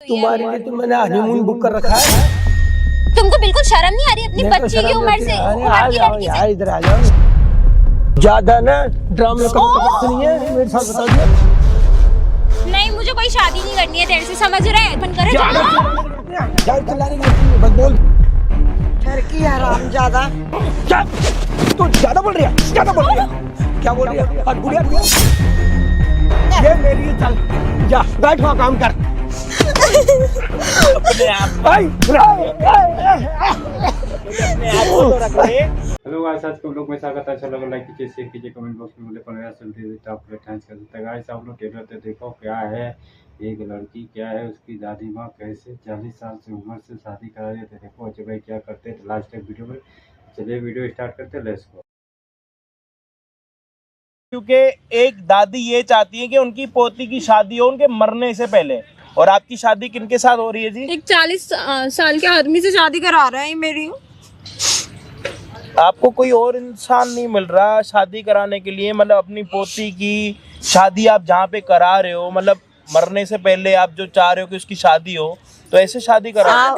तुम्हारे लिए तो मैंने हनीमून बुक कर रखा है। तुमको बिल्कुल शर्म नहीं आ रही अपनी बच्ची की उम्र से? आ जाओ यार, इधर आ जाओ। ज्यादा ना ड्रामे नहीं है, मेरे साथ बता दिया। नहीं, मुझे कोई शादी नहीं करनी है तेरे से, समझ रहे हैं? बंद करे बस बोल। ठरकी हराम ज्यादा। तू ज्यादा बोल रही है, ज्यादा बोल रही है। क्या बोल रही है? और बुढ़िया ये मेरी है, चल जा बैठ वहाँ काम कर। अपने आप हेलो गाइस, आज के व्लॉग में स्वागत है। अच्छा लगा लाइक कीजिए, शेयर कीजिए, कमेंट बॉक्स में मुझे पढ़ाया चलती टॉप रेट थैंक्स कर सकते हैं। गाइस आप लोग ट्रेलर पे देखो क्या है, एक लड़की क्या है, उसकी दादी माँ कैसे 40 साल से उम्र से शादी करा रही थे। देखो अच्छे भाई क्या करते हैं लास्ट तक वीडियो में। चलिए वीडियो स्टार्ट करते हैं, लेट्स गो। क्योंकि एक दादी ये चाहती है कि उनकी पोती की शादी हो उनके मरने से पहले। और आपकी शादी किनके साथ हो रही है जी? एक 40 साल के आदमी से शादी करा रहा है मेरी। आपको कोई और इंसान नहीं मिल रहा शादी कराने के लिए? मतलब अपनी पोती की शादी आप जहाँ पे करा रहे हो, मतलब मरने से पहले आप जो चाह रहे हो कि उसकी शादी हो, तो ऐसे शादी करा। आप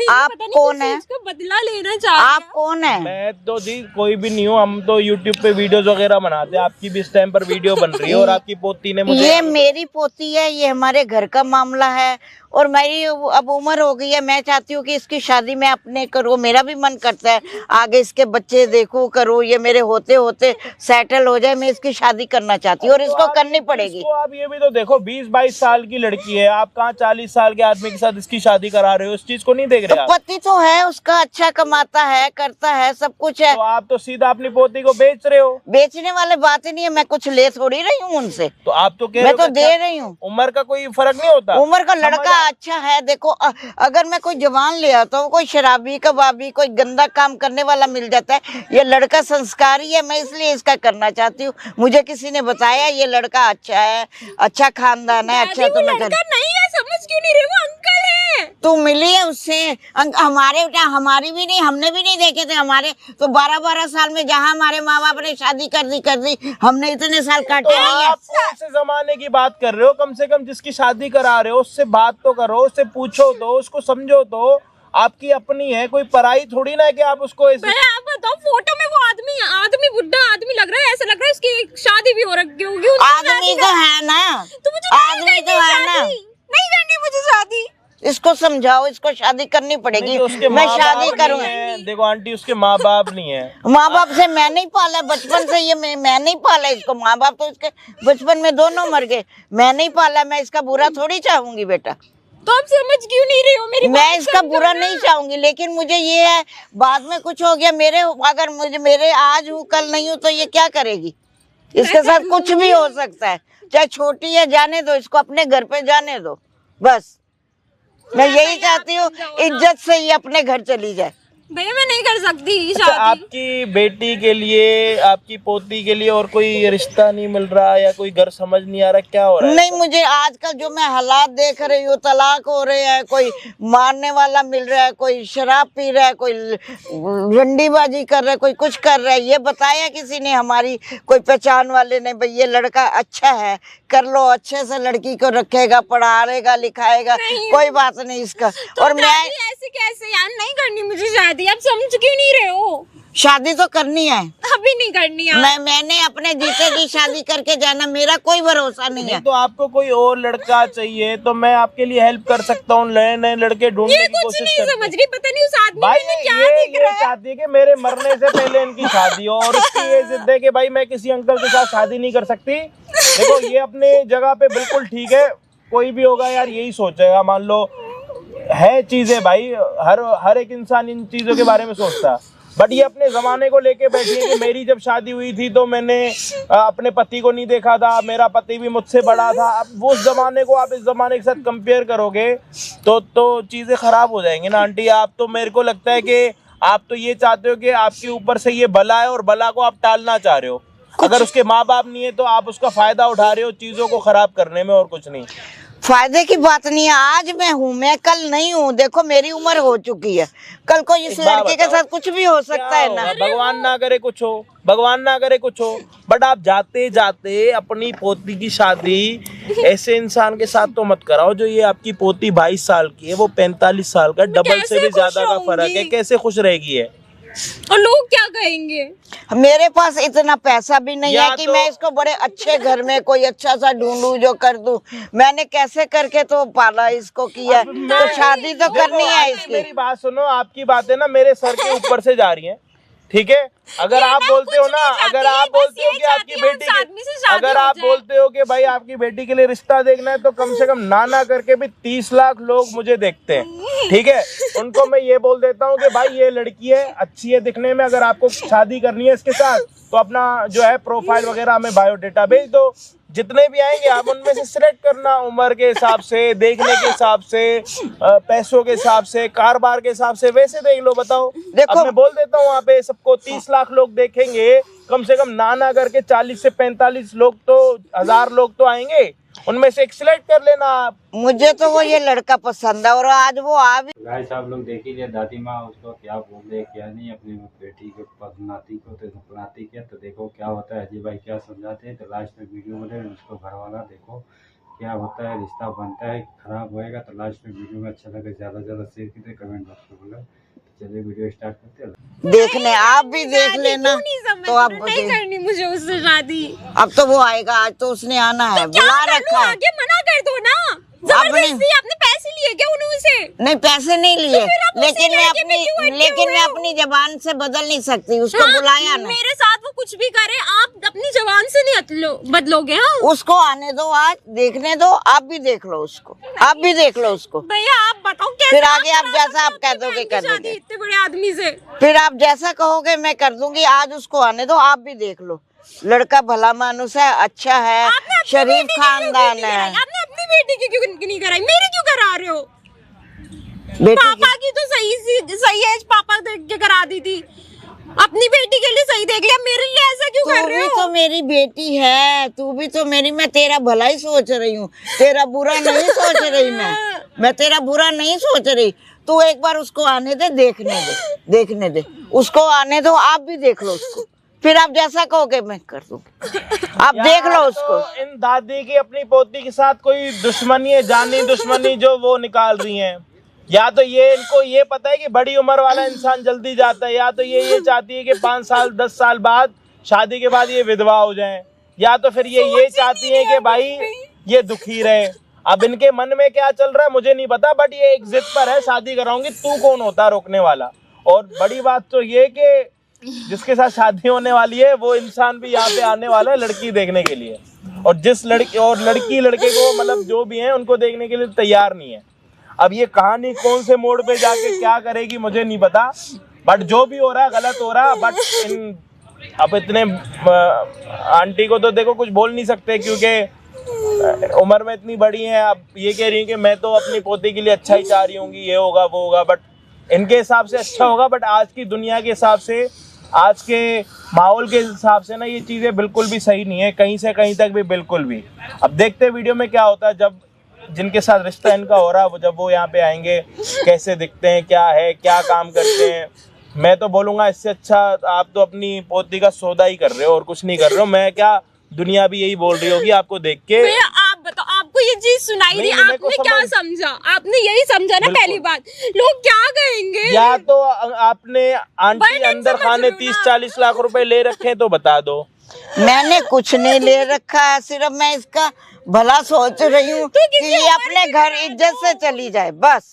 कौन है? बदला लेना चाह आप कौन है? मैं तो जी कोई भी नहीं हूँ। हम तो YouTube पे वीडियोस वगैरह बनाते हैं। आपकी भी इस टाइम पर वीडियो बन रही है और आपकी पोती ने मुझे। ये मेरी पोती है, ये हमारे घर का मामला है और मेरी अब उम्र हो गई है। मैं चाहती हूँ कि इसकी शादी मैं अपने करूँ। मेरा भी मन करता है आगे इसके बच्चे देखूं, करूँ। ये मेरे होते होते सेटल हो जाए। मैं इसकी शादी करना चाहती हूँ और इसको करनी पड़ेगी। आप ये भी तो देखो, 20-22 साल की लड़की है, आप कहाँ 40 साल के आदमी के साथ इसकी शादी करा रहे हो? इस चीज को नहीं देख रहे आप? पति तो है उसका, अच्छा कमाता है, करता है, सब कुछ है। तो आप तो सीधा अपनी पोती को बेच रहे हो। बेचने वाले बात ही नहीं है। मैं कुछ ले थोड़ी रही हूँ उनसे। तो आप तो कह रहे मैं हो तो कि दे रही हूँ। उम्र का कोई फर्क नहीं होता? उम्र का लड़का अच्छा है। देखो अगर मैं कोई जवान ले आता हूँ, कोई शराबी कबाबी कोई गंदा काम करने वाला मिल जाता है। ये लड़का संस्कारी है, मैं इसलिए इसका करना चाहती हूँ। मुझे किसी ने बताया ये लड़का अच्छा है, अच्छा खानदान है, अच्छा। तो मैं नहीं है, समझ क्यों नहीं रहे? वो अंकल है। तू मिली है उससे? हमारे बेटा हमारी भी नहीं, हमने भी नहीं देखे थे। हमारे तो 12-12 साल में जहाँ हमारे माँ बाप ने शादी कर दी, हमने इतने साल काटे नहीं है। आप ऐसे जमाने की बात कर रहे हो? कम से कम जिसकी शादी करा रहे हो उससे बात तो करो, उससे पूछो तो, उसको समझो तो। आपकी अपनी है, कोई पराई थोड़ी ना है कि आप उसको ऐसे। आप बताओ, फोटो में वो आदमी बुढ़ा आदमी लग रहा है। ऐसा लग रहा है उसकी शादी भी हो रखी होगी। आदमी तो है ना, आदमी तो है ना। नहीं करनी मुझे शादी। इसको समझाओ, इसको शादी करनी पड़ेगी। उसके मैं शादी करूंगी। देखो आंटी, उसके माँ बाप नहीं है। माँ बाप से मैं नहीं पाला बचपन से। ये मैं नहीं पाला इसको। माँ बाप तो इसके बचपन में दोनों मर गए। मैं नहीं पाला। मैं इसका बुरा थोड़ी चाहूंगी बेटा। तो आप समझ क्यों नहीं रही हो मेरी? मैं इसका बुरा नहीं चाहूंगी, लेकिन मुझे ये है बाद में कुछ हो गया मेरे, अगर मेरे आज हूँ कल नहीं हूँ तो ये क्या करेगी? इसके साथ कुछ भी हो सकता है। चाहे छोटी है, जाने दो इसको, अपने घर पे जाने दो बस। मैं यही चाहती हूँ इज्जत से ये अपने घर चली जाए। भैया मैं नहीं कर सकती अच्छा, शादी। आपकी बेटी के लिए, आपकी पोती के लिए और कोई रिश्ता नहीं मिल रहा या कोई घर समझ नहीं आ रहा? क्या हो रहा है? नहीं, मुझे आजकल जो मैं हालात देख रही हूँ, तलाक हो रहे हैं, कोई मारने वाला मिल रहा है, कोई शराब पी रहा है, कोई रंडीबाजी कर रहा है, कोई कुछ कर रहा है। ये बताया किसी ने, हमारी कोई पहचान वाले ने, भाई ये लड़का अच्छा है, कर लो, अच्छे से लड़की को रखेगा, पढ़ाएगा लिखाएगा, कोई बात नहीं इसका। तो और मैं ऐसे कैसे यार, नहीं करनी मुझे शादी। आप समझ क्यों नहीं रहे हो? शादी तो करनी है। अभी नहीं करनी है। मैंने अपने जीते की शादी करके जाना, मेरा कोई भरोसा नहीं है। तो आपको कोई और लड़का चाहिए तो मैं आपके लिए हेल्प कर सकता हूँ। नए लड़के ढूंढने की कोशिश नहीं समझ रही, पता नहीं उस आदमी भाई में क्या ये दिख रहा है। चाहती है कि मेरे मरने से पहले इनकी शादी हो, और इसकी ये जिद है कि भाई मैं किसी अंकल के साथ शादी नहीं कर सकती। देखो ये अपने जगह पे बिल्कुल ठीक है। कोई भी होगा यार यही सोचेगा। मान लो है चीजें भाई, हर एक इंसान इन चीजों के बारे में सोचता है। बट ये अपने जमाने को लेके बैठी है कि मेरी जब शादी हुई थी तो मैंने अपने पति को नहीं देखा था, मेरा पति भी मुझसे बड़ा था। अब वो उस जमाने को आप इस जमाने के साथ कंपेयर करोगे तो चीजें खराब हो जाएंगी ना आंटी। आप तो, मेरे को लगता है कि आप तो ये चाहते हो कि आपके ऊपर से ये बला है और बला को आप टालना चाह रहे हो। अगर उसके माँ बाप नहीं है तो आप उसका फायदा उठा रहे हो चीजों को खराब करने में, और कुछ नहीं। फायदे की बात नहीं है। आज मैं हूँ, मैं कल नहीं हूँ। देखो मेरी उम्र हो चुकी है, कल को इस एक बात लड़के के बताओ, साथ कुछ भी हो सकता है ना। भगवान ना करे कुछ हो, भगवान ना करे कुछ हो, बट आप जाते जाते अपनी पोती की शादी ऐसे इंसान के साथ तो मत कराओ जो ये आपकी पोती 22 साल की है, वो 45 साल का, डबल से भी ज्यादा का फर्क है। कैसे खुश रहेगी है? और लोग क्या कहेंगे? मेरे पास इतना पैसा भी नहीं या है कि तो- मैं इसको बड़े अच्छे घर में कोई अच्छा सा ढूंढूं जो कर दूं। मैंने कैसे करके तो पाला इसको किया, तो शादी तो करनी है इसकी। मेरी बात सुनो, आपकी बातें ना मेरे सर के ऊपर से जा रही हैं, ठीक है? अगर आप बोलते हो ना, अगर आप बोलते हो कि आपकी बेटी अगर आप बोलते हो कि भाई आपकी बेटी के लिए रिश्ता देखना है, तो कम से कम ना करके भी 30 लाख लोग मुझे देखते हैं, ठीक है? उनको मैं ये बोल देता हूँ कि भाई ये लड़की है, अच्छी है दिखने में, अगर आपको शादी करनी है इसके साथ तो अपना जो है प्रोफाइल वगैरह हमें बायोडेटा भेज दो। जितने भी आएंगे आप उनमें से सिलेक्ट करना, उम्र के हिसाब से, देखने के हिसाब से, पैसों के हिसाब से, कारोबार के हिसाब से, वैसे देख लो। बताओ, देखो, अब मैं बोल देता हूँ वहाँ पे सबको 30 लाख लोग देखेंगे, कम से कम ना करके 40 से 45 लोग तो 1000 लोग तो आएंगे, उनमें से एक सिलेक्ट कर लेना आप। मुझे तो वो ये लड़का पसंद है और आज वो आ भी। गाइस आप लोग देख लीजिए दादी माँ उसको क्या बोले क्या नहीं अपनी बेटी के नाती को, तो नाती के, तो देखो क्या होता है। अजय भाई क्या समझाते हैं, तो लास्ट में वीडियो में उसको घर वाला देखो क्या होता है, रिश्ता बनता है खराब होएगा। तो लास्ट में वीडियो में अच्छा लगे ज़्यादा से ज़्यादा शेयर कीजिए, कमेंट बॉक्स में बोले। चलिए वीडियो स्टार्ट करते हैं। देखने आप भी देख लेना, तो आप नहीं करनी मुझे उससे शादी। अब तो वो आएगा, आज तो उसने आना है, बुला रखा है। आगे मना कर दो ना, जबरदस्ती। आपने पैसे लिए क्या उनसे? नहीं पैसे नहीं लिए, आप उसी लेकिन मैं लड़के में क्यों अटके हुए हो? अपनी जबान से बदल नहीं सकती, उसको बुलाया ना। मेरे साथ वो कुछ भी करे, आप अपनी जबान से नहीं बदलोगे। हाँ उसको आने दो, आज देखने दो, आप भी देख लो उसको, आप भी देख लो उसको। भैया आप बताओ कैसे? फिर आगे आप जैसा आप कह दोगे कर शादी दोगे, इतने बड़े आदमी से। फिर आप जैसा कहोगे मैं कर दूंगी। आज उसको आने दो, आप भी देख लो। लड़का भला मानुस है, अच्छा है, आपने अपनी शरीफ बेटी की क्यों खानदान नहीं कराई? है। आपने अपनी बेटी की क्यों नहीं कराई? मेरी क्यों करा रहे हो? बेटी पापा की तो सही एज पापा देख के करा दी थी, अपनी बेटी के लिए सही देख लिया, मेरे लिए ऐसा क्यों कर तू रहे भी हो? तो मेरी बेटी है, तू भी तो मेरी, मैं तेरा भला ही सोच रही हूँ, तेरा बुरा नहीं सोच रही। मैं तेरा बुरा नहीं सोच रही। तू एक बार उसको आने दे, देखने दे उसको आने दो, आप भी देख लो उसको, फिर आप जैसा कहोगे मैं कर दूंगी। आप देख लो उसको। तो इन दादी की अपनी पोती के साथ कोई दुश्मनी है, जानी दुश्मनी जो वो निकाल रही हैं। या तो ये इनको ये पता है कि बड़ी उम्र वाला इंसान जल्दी जाता है, या तो ये चाहती है कि 5 साल 10 साल बाद शादी के बाद ये विधवा हो जाएं, या तो फिर ये चाहती है कि भाई ये दुखी रहे। अब इनके मन में क्या चल रहा है मुझे नहीं पता, बट ये एक जिद पर है, शादी कराऊंगी। तू कौन होता है रोकने वाला? और बड़ी बात तो ये कि जिसके साथ शादी होने वाली है वो इंसान भी यहाँ पे आने वाला है लड़की देखने के लिए, और जिस लड़की लड़के को मतलब जो भी है उनको देखने के लिए तैयार नहीं है। अब ये कहानी कौन से मोड़ पे जाके क्या करेगी मुझे नहीं पता, बट जो भी हो रहा है गलत हो रहा है। बट अब इतने आंटी को तो देखो कुछ बोल नहीं सकते, क्योंकि उम्र में इतनी बड़ी है। अब ये कह रही है कि मैं तो अपनी पोती के लिए अच्छा ही चाह रही होंगी, ये होगा वो होगा, बट इनके हिसाब से अच्छा होगा, बट आज की दुनिया के हिसाब से, आज के माहौल के हिसाब से ना ये चीज़ें बिल्कुल भी सही नहीं है, कहीं से कहीं तक भी बिल्कुल भी। अब देखते वीडियो में क्या होता है, जब जिनके साथ रिश्ता इनका हो रहा है वो जब वो यहाँ पे आएंगे, कैसे दिखते हैं, क्या है, क्या काम करते हैं। मैं तो बोलूँगा इससे अच्छा आप तो अपनी पोती का सौदा ही कर रहे हो और कुछ नहीं कर रहे हो। मैं क्या, दुनिया भी यही बोल रही होगी आपको देख के। भैया आप बताओ, आपको ये चीज सुनाई दी, आपने क्या समझा? आपने यही समझा ना पहली बात, लोग क्या कहेंगे? या तो आपने आंटी अंदर खाने 30-40 लाख रुपए ले रखे हैं तो बता दो। मैंने कुछ नहीं ले रखा है, सिर्फ मैं इसका भला सोच रही हूँ कि ये अपने घर इज्जत से चली जाए, बस।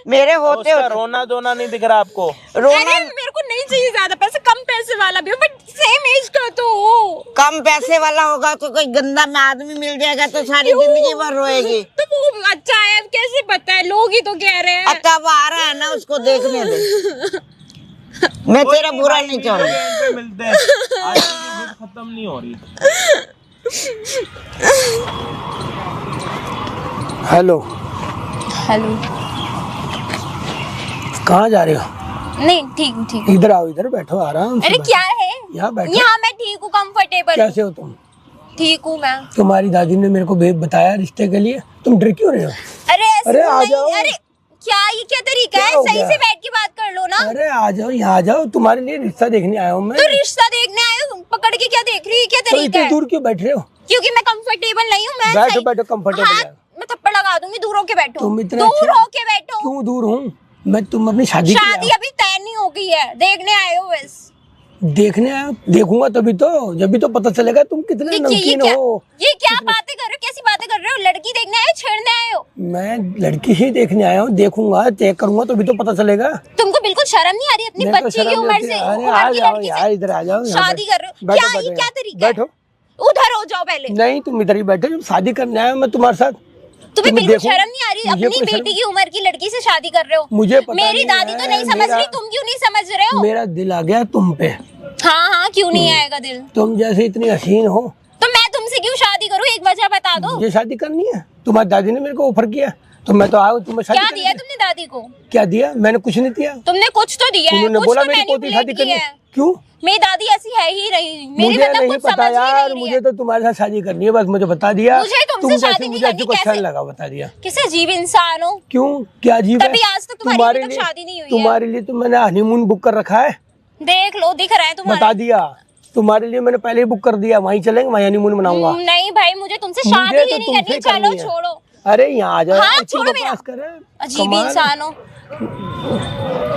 मेरे होते उसका रोना धोना नहीं दिख रहा आपको? रोना मेरे को नहीं चाहिए ज्यादा पैसे, कम पैसे वाला भी हो, बट सेम एज का तो हो। कम पैसे वाला होगा तो कोई गंदा में आदमी मिल जाएगा तो सारी जिंदगी भर रोएगी। तो वो अच्छा है, अब कैसे पता है, लोग ही तो कह रहे हैं। अच्छा अब आ रहा है ना, उसको देखने दे। मैं तेरा बुरा नहीं चाहूंगी। मिलते हैं, आज की जिद खत्म नहीं हो रही। हेलो, कहाँ जा रहे हो? नहीं ठीक। इधर आओ, इधर बैठो आराम से। अरे क्या है? यहाँ बैठो। यहाँ मैं ठीक हूँ, कंफर्टेबल। कैसे हो तुम? ठीक हूँ मैं। तुम्हारी दादी ने मेरे को बताया रिश्ते के लिए, तुम डर क्यों रहे हो? अरे ऐसे अरे तो आ नहीं, जाओ। अरे क्या ये क्या तरीका क्या है? हो सही गया? से बैठ के बात कर लो ना। अरे आ जाओ, यहाँ आ जाओ, तुम्हारे लिए रिश्ता देखने आया हूँ मैं। तो रिश्ता देखने आए हो, पकड़ के क्या देख रही है? क्या तो तरीका इतनी है? दूर क्यों बैठ रहे हो? क्योंकि मैं कंफर्टेबल नहीं हूँ। मैं बैठो सही- बैठो, कंफर्टेबल हाँ, है। मैं थप्पड़ लगा दूंगी। दूर होके बैठो, तुम इतना दूर अच्छा- होके बैठो। क्यों दूर हूँ मैं? तुम अपनी शादी के लिए शादी अभी तय नहीं हो गई है, देखने आए हो बस। देखने आया, देखूंगा तभी तो, जब भी तो पता चलेगा तुम कितने ये नमकीन क्या, हो। ये क्या बातें कर रहे हो? कैसी बातें कर रहे हो? लड़की देखने आए हो, छेड़ने आए हो? मैं लड़की ही देखने आया हूँ, देखूंगा, चेक करूंगा तभी तो पता चलेगा। तुमको बिल्कुल शर्म नहीं आ रही अपनी मेरे को बच्ची की शर्म उम्र नहीं से? आती। अरे उम्र आ की जाओ लड़की यार, इधर आ जाओ, से यहाँ शादी कर रहे हो? बैठो, क्या बैठो ये क्या यहाँ। तरीका है? बैठो। उधर हो जाओ पहले। नहीं, तुम इधर ही बैठो, जब शादी करने आया हूँ मैं तुम्हारे साथ। तुम्हें तुम बिल्कुल देखो, शर्म नहीं आ रही? मुझे अपनी कोई शर्म- बेटी की उम्र की लड़की से शादी कर रहे हो? मुझे पता मेरी नहीं दादी तो है, नहीं समझ मेरा- रही, तुम क्यों नहीं समझ रहे हो? मेरा दिल आ गया तुम पे। हाँ हाँ, क्यों नहीं आएगा दिल? तुम जैसे इतनी हसीन हो, तो मैं तुमसे क्यों शादी करूँ? एक वजह बता दो। मुझे शादी करनी है। तुम्हारी दादी ने मेरे को ऑफर किया तो मैं तो आया, तुम्हें शादी क्या करनी दिया है। तुमने दादी को? क्या दिया? मैंने कुछ नहीं दिया। तुमने कुछ तो दिया है, उन्होंने कुछ बोला तो मेरी पोती शादी मैनिपुलेट करनी किया है। है। क्यों? मेरी दादी ऐसी है ही नहीं, मेरी मुझे मतलब नहीं कुछ पता समझ ही यार, नहीं रही मुझे है। तो तुम्हारे साथ शादी करनी है, बस मुझे बता दिया। मुझे तुमसे तुम कैसे शादी नहीं मुझे करनी, अजीब अच्छा कैसे? लगा, बता दिया। किस अजीब इंसान हो? क्यों, क्या अजीब है? तभी आज तक तुम्हारी अभी तक शादी नहीं हुई है। तुम्हारे लिए तो मैंने हनीमून बुक कर रखा है, देख लो, दिख रहा है बता तुम्हारा। दिया। तुम्हारे लिए मैंने पहले ही बुक कर दिया, वहीं चलेंगे, वहीं हनीमून मनाऊंगा। नहीं भाई, मुझे तुमसे मुझे शादी तो ही नहीं तुमसे करनी। करनी चलो है। छोड़ो, अरे यहाँ आ जाओ, हाँ, अच्छी छोड़ो बकवास करे। अजीब कमाल है। इंसान हो।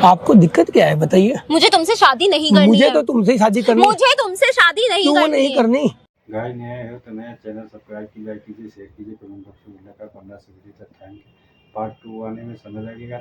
आपको दिक्कत क्या है बताइए? मुझे तुमसे शादी नहीं करनी मुझे है। तो तुमसे ही शादी करनी है। मुझे तुमसे शादी नहीं क्यों करनी नहीं है। करनी? गाइस नए हो तो नया चैनल सब्सक्राइब कीजिए, शेयर कीजिए, कमेंट बॉक्स में लिखा 15 से वीडियो तक थैंक यू। पार्ट 2 आने में समय लगेगा।